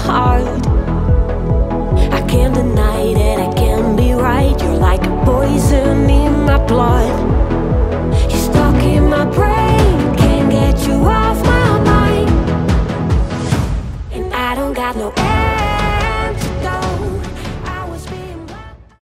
heart. I can't deny that I can be right. You're like a poison in my blood. You're stuck in my brain, can't get you off my mind. And I don't got no air.